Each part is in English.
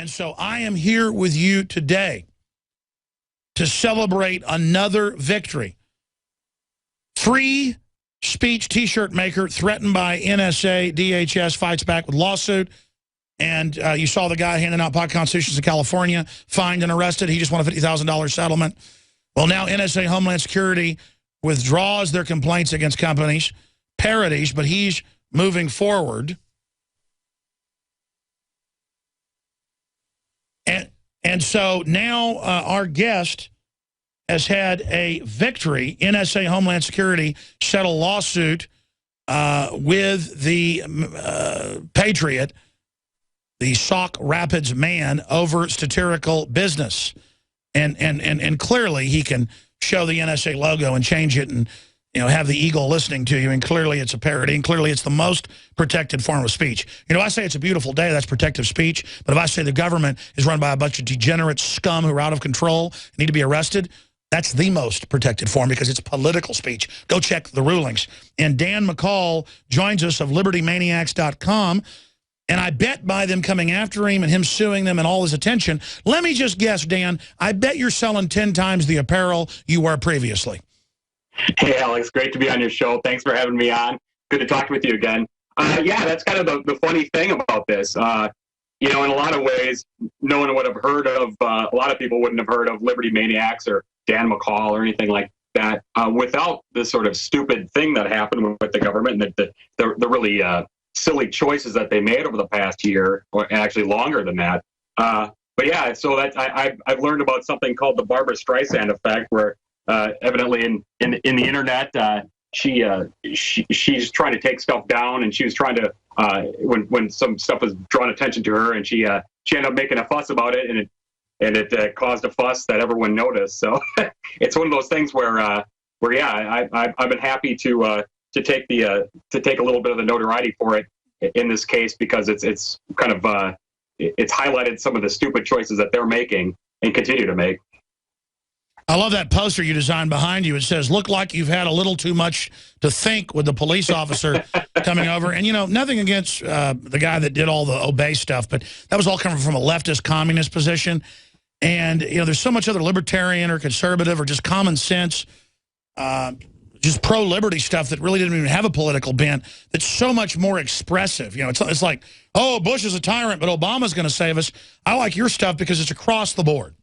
And so I am here with you today to celebrate another victory. Free speech T-shirt maker threatened by NSA, DHS fights back with lawsuit. And you saw the guy handing out pocket constitutions in California, fined and arrested. He just won a $50,000 settlement. Well, now NSA Homeland Security withdraws their complaints against companies, Parodies, but he's moving forward. And so now our guest has had a victory. NSA Homeland Security settled a lawsuit with the Patriot, the Sauk Rapids man, over satirical business. And clearly he can show the NSA logo and change it and, you know, have the eagle listening to you, and clearly it's a parody, and clearly it's the most protected form of speech. You know, I say it's a beautiful day, that's protective speech, but if I say the government is run by a bunch of degenerate scum who are out of control, need to be arrested, that's the most protected form because it's political speech. Go check the rulings. And Dan McCall joins us of LibertyManiacs.com, and I bet by them coming after him and him suing them and all his attention, let me just guess, Dan, I bet you're selling 10 times the apparel you were previously. Hey, Alex, great to be on your show. Thanks for having me on. Good to talk with you again. Yeah, that's kind of the funny thing about this. You know, in a lot of ways, no one would have heard of, a lot of people wouldn't have heard of Liberty Maniacs or Dan McCall or anything like that without this sort of stupid thing that happened with the government and the really silly choices that they made over the past year, or actually longer than that. But yeah, so that I've learned about something called the Barbara Streisand effect, where evidently in the internet, she's trying to take stuff down, and she was trying to when some stuff was drawn attention to her, and she ended up making a fuss about it, and it caused a fuss that everyone noticed. So it's one of those things where yeah, I've been happy to take a little bit of the notoriety for it in this case, because it's kind of it's highlighted some of the stupid choices that they're making and continue to make. I love that poster you designed behind you. It says, look like you've had a little too much to think, with the police officer coming over. And, you know, nothing against the guy that did all the obey stuff, but that was all coming from a leftist communist position. And, you know, there's so much other libertarian or conservative or just common sense, just pro-liberty stuff that really didn't even have a political bent, that's so much more expressive. You know, it's like, oh, Bush is a tyrant, but Obama's going to save us. I like your stuff because it's across the board.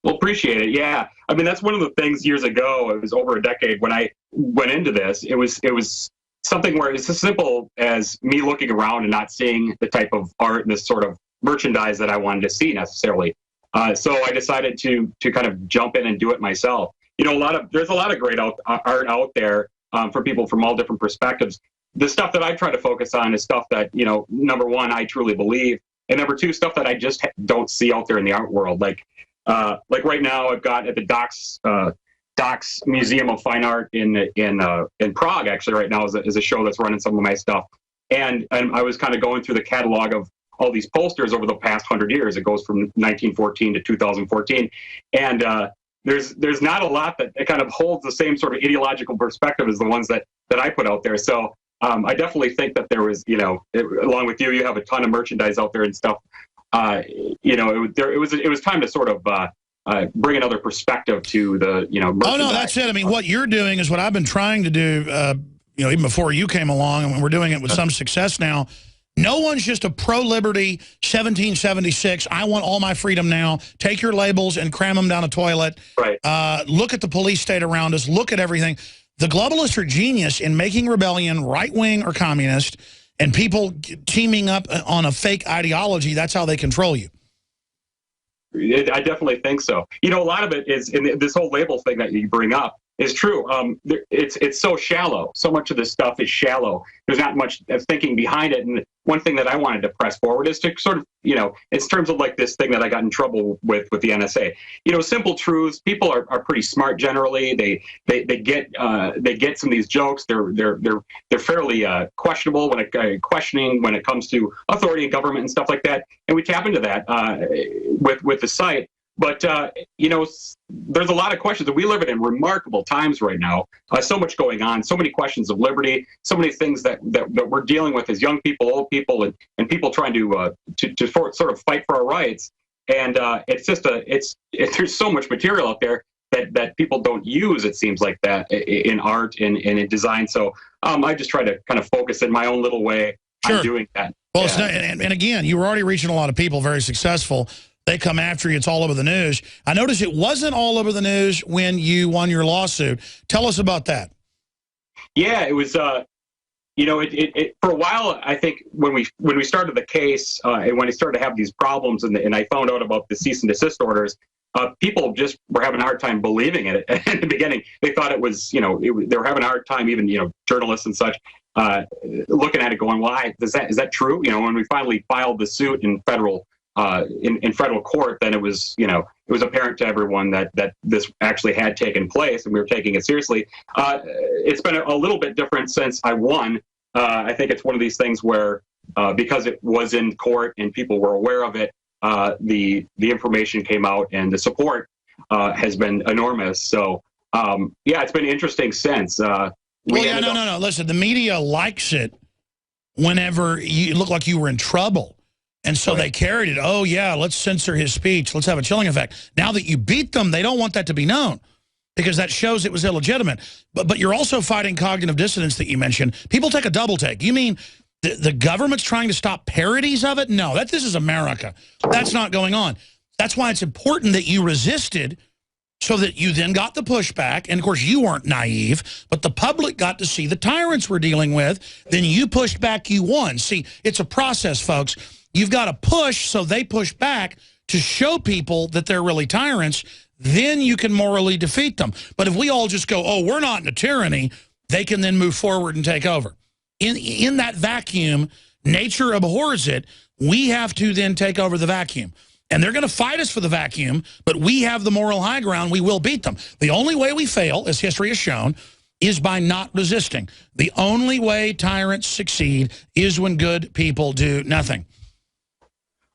Well, appreciate it. Yeah. I mean, that's one of the things years ago, it was over a decade when I went into this, it was something where it's as simple as me looking around and not seeing the type of art and this sort of merchandise that I wanted to see necessarily. So I decided to kind of jump in and do it myself. You know, there's a lot of great art out there for people from all different perspectives. The stuff that I try to focus on is stuff that, you know, number one, I truly believe, and number two, stuff that I just don't see out there in the art world. Like right now, I've got at the Docks Museum of Fine Art in Prague. Actually, right now is a show that's running some of my stuff, and I was kind of going through the catalog of all these posters over the past 100 years. It goes from 1914 to 2014, and there's not a lot that kind of holds the same sort of ideological perspective as the ones that I put out there. So I definitely think that there was, you know, along with you have a ton of merchandise out there and stuff. You know, it was time to sort of bring another perspective to the, you know, merchandise. Oh, no, that's it. I mean, what you're doing is what I've been trying to do, you know, even before you came along, and we're doing it with some success now. No one's just a pro-liberty 1776. I want all my freedom now. Take your labels and cram them down a toilet. Right. Look at the police state around us. Look at everything. The globalists are genius in making rebellion right-wing or communist, and people teaming up on a fake ideology. That's how they control you. I definitely think so. You know, a lot of it is in this whole label thing that you bring up is true. It's so shallow. So much of this stuff is shallow. There's not much thinking behind it. And one thing that I wanted to press forward is to sort of, you know, in terms of like this thing that I got in trouble with the NSA. You know, simple truths. People are pretty smart generally. They get some of these jokes. They're fairly questionable questioning when it comes to authority and government and stuff like that. And we tap into that with the site. But there's a lot of questions, and we live in remarkable times right now. So much going on, so many questions of liberty, so many things that we're dealing with as young people, old people, and people trying to sort of fight for our rights. And it's just there's so much material out there that people don't use, it seems like, that in art and in design. So I just try to kind of focus in my own little way on doing that. Well, it's not, and again, you were already reaching a lot of people, very successful. They come after you. It's all over the news. I noticed it wasn't all over the news when you won your lawsuit. Tell us about that. Yeah, it was, for a while, I think when we started the case and when I started to have these problems and I found out about the cease and desist orders, people just were having a hard time believing it in the beginning. They thought it was, they were having a hard time, even, journalists and such, looking at it going, why, is that true? When we finally filed the suit in federal in federal court, then it was apparent to everyone that this actually had taken place and we were taking it seriously. It's been a little bit different since I won. I think it's one of these things where because it was in court and people were aware of it, the information came out and the support has been enormous. So it's been interesting since. No. Listen, the media likes it whenever you look like you were in trouble. And so they carried it. Oh, yeah, let's censor his speech. Let's have a chilling effect. Now that you beat them, they don't want that to be known because that shows it was illegitimate. But you're also fighting cognitive dissonance that you mentioned. People take a double take. You mean the government's trying to stop parodies of it? No, this is America. That's not going on. That's why it's important that you resisted so that you then got the pushback. And, of course, you weren't naive, but the public got to see the tyrants we're dealing with. Then you pushed back, you won. See, it's a process, folks. You've got to push so they push back to show people that they're really tyrants. Then you can morally defeat them. But if we all just go, oh, we're not in a tyranny, they can then move forward and take over. In that vacuum, nature abhors it. We have to then take over the vacuum. And they're going to fight us for the vacuum, but we have the moral high ground. We will beat them. The only way we fail, as history has shown, is by not resisting. The only way tyrants succeed is when good people do nothing.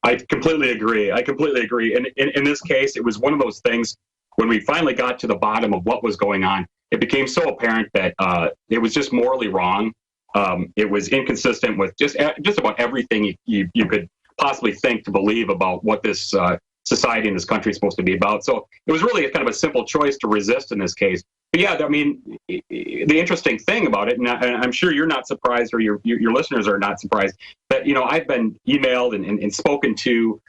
I completely agree. And in this case, it was one of those things when we finally got to the bottom of what was going on, it became so apparent that it was just morally wrong. It was inconsistent with just about everything you could possibly think to believe about what this society and this country is supposed to be about. So it was really kind of a simple choice to resist in this case. But yeah, I mean, the interesting thing about it, and I'm sure you're not surprised, or your listeners are not surprised, that I've been emailed and spoken to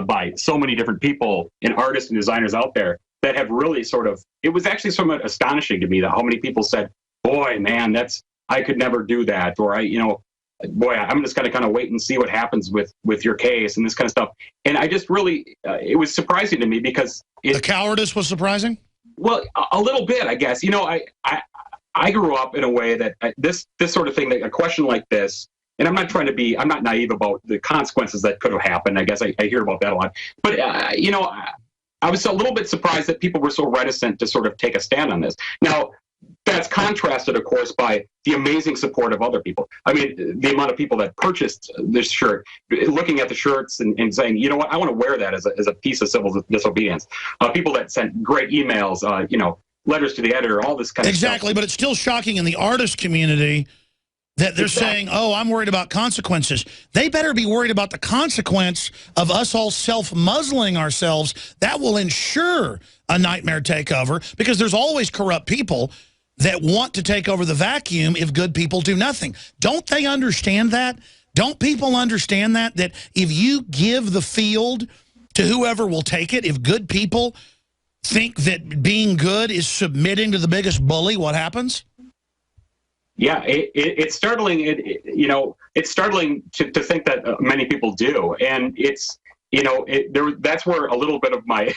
by so many different people and artists and designers out there that have really it was actually somewhat astonishing to me that how many people said, boy, man, I could never do that, or boy, I'm just going to kind of wait and see what happens with your case and this kind of stuff. And I just really, it was surprising to me because the cowardice was surprising. Well, a little bit, I guess. I grew up in a way that this sort of thing, a question like this, and I'm not naive about the consequences that could have happened. I guess I hear about that a lot. But, I was a little bit surprised that people were so reticent to sort of take a stand on this. Now, that's contrasted, of course, by the amazing support of other people. I mean, the amount of people that purchased this shirt, looking at the shirts and saying, you know what, I want to wear that as a piece of civil disobedience. People that sent great emails, letters to the editor, all this kind of stuff. Exactly, but it's still shocking in the artist community that they're saying, oh, I'm worried about consequences. They better be worried about the consequence of us all self-muzzling ourselves. That will ensure a nightmare takeover because there's always corrupt people that want to take over the vacuum if good people do nothing. Don't they understand that? Don't people understand that if you give the field to whoever will take it, if good people think that being good is submitting to the biggest bully, what happens? Yeah, it's startling. It's startling to think that many people do, and that's where a little bit of my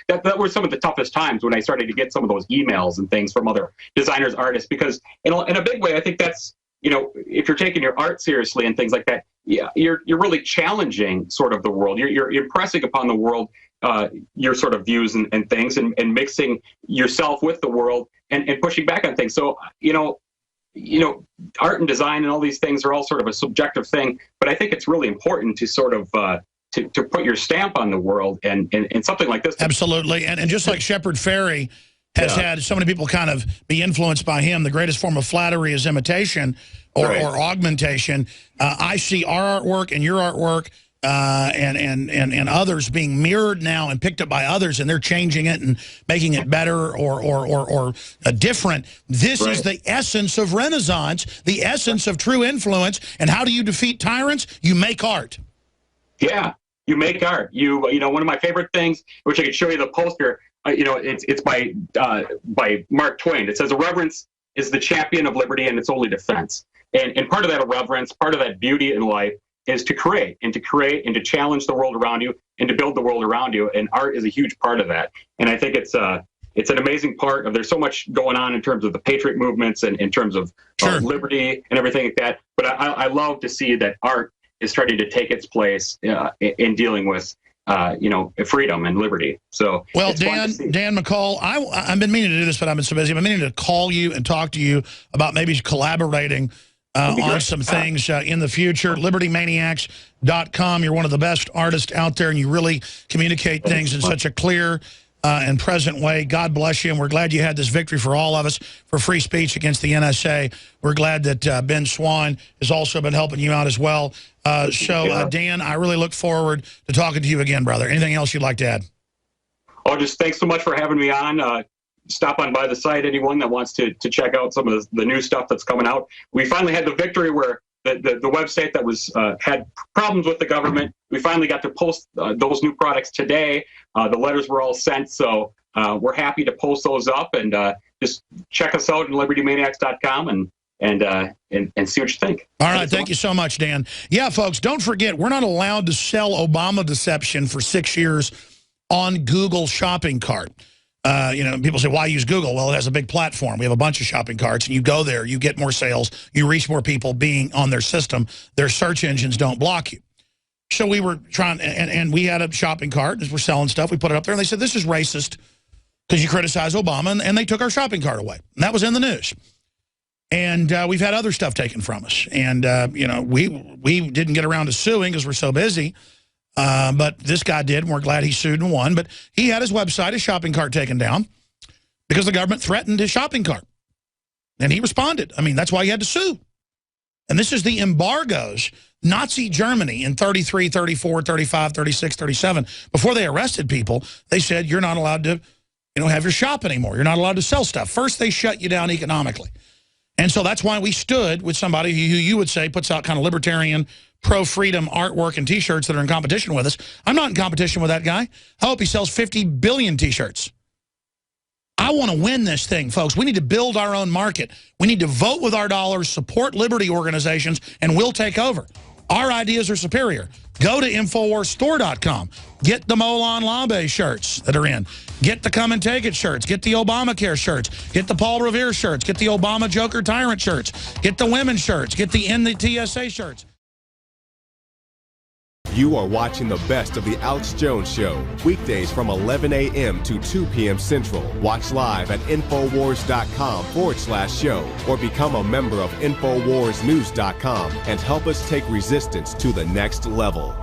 that were some of the toughest times when I started to get some of those emails and things from other designers, artists, because in a big way, I think that's if you're taking your art seriously and things like that, yeah, you're really challenging sort of the world. You're impressing upon the world your sort of views and things, and mixing yourself with the world and pushing back on things. So art and design and all these things are all sort of a subjective thing, but I think it's really important to sort of to put your stamp on the world and something like this. Absolutely. And just like Shepard Fairey has had so many people kind of be influenced by him, the greatest form of flattery is imitation or augmentation. I see our artwork and your artwork and others being mirrored now and picked up by others, and they're changing it and making it better or different. This is the essence of Renaissance, the essence of true influence. And how do you defeat tyrants? You make art. Yeah. You make art. You know, one of my favorite things, which I could show you the poster. You know, it's by Mark Twain. It says, "Irreverence is the champion of liberty and its only defense." And part of that irreverence, part of that beauty in life, is to create and to challenge the world around you and to build the world around you. And art is a huge part of that. And I think it's an amazing part of. There's so much going on in terms of the patriot movements and in terms of liberty and everything like that. But I love to see that art is starting to take its place in dealing with, you know, freedom and liberty. So, well, Dan McCall, I've been meaning to do this, but I've been so busy. I've been meaning to call you and talk to you about maybe collaborating on some things in the future. LibertyManiacs.com. You're one of the best artists out there, and you really communicate things in such a clear and present way. God bless you, and we're glad you had this victory for all of us for free speech against the NSA. We're glad that Ben Swan has also been helping you out as well. Dan, I really look forward to talking to you again, brother. Anything else you'd like to add? Oh, just thanks so much for having me on. Stop on by the site, anyone that wants to check out some of the new stuff that's coming out. We finally had the victory where the website that was had problems with the government, we finally got to post those new products today. The letters were all sent, so we're happy to post those up, and just check us out at libertymaniacs.com and see what you think. All right, thank you so much, Dan. Yeah, folks, don't forget, we're not allowed to sell Obama deception for 6 years on Google shopping cart. You know, people say, why use Google? Well, it has a big platform. We have a bunch of shopping carts, and you go there, you get more sales, you reach more people being on their system. Their search engines don't block you. So we were trying, and we had a shopping cart as we're selling stuff. We put it up there, and they said, this is racist because you criticize Obama, and they took our shopping cart away. And that was in the news. And we've had other stuff taken from us. And, you know, we didn't get around to suing because we're so busy. But this guy did, and we're glad he sued and won. But he had his website, his shopping cart taken down because the government threatened his shopping cart. And he responded. I mean, that's why he had to sue. And this is the embargoes. Nazi Germany in 33, 34, 35, 36, 37, before they arrested people, they said, you're not allowed to, you know, have your shop anymore. You're not allowed to sell stuff. First, they shut you down economically. And so that's why we stood with somebody who you would say puts out kind of libertarian, pro-freedom artwork and T-shirts that are in competition with us. I'm not in competition with that guy. I hope he sells 50 billion T-shirts. I want to win this thing, folks. We need to build our own market. We need to vote with our dollars, support liberty organizations, and we'll take over. Our ideas are superior. Go to InfoWarsStore.com. Get the Molon Labe shirts that are in. Get the Come and Take It shirts. Get the Obamacare shirts. Get the Paul Revere shirts. Get the Obama Joker Tyrant shirts. Get the women's shirts. Get the End the TSA shirts. You are watching the best of the Alex Jones Show, weekdays from 11 a.m. to 2 p.m. Central. Watch live at Infowars.com/show or become a member of InfoWarsNews.com and help us take resistance to the next level.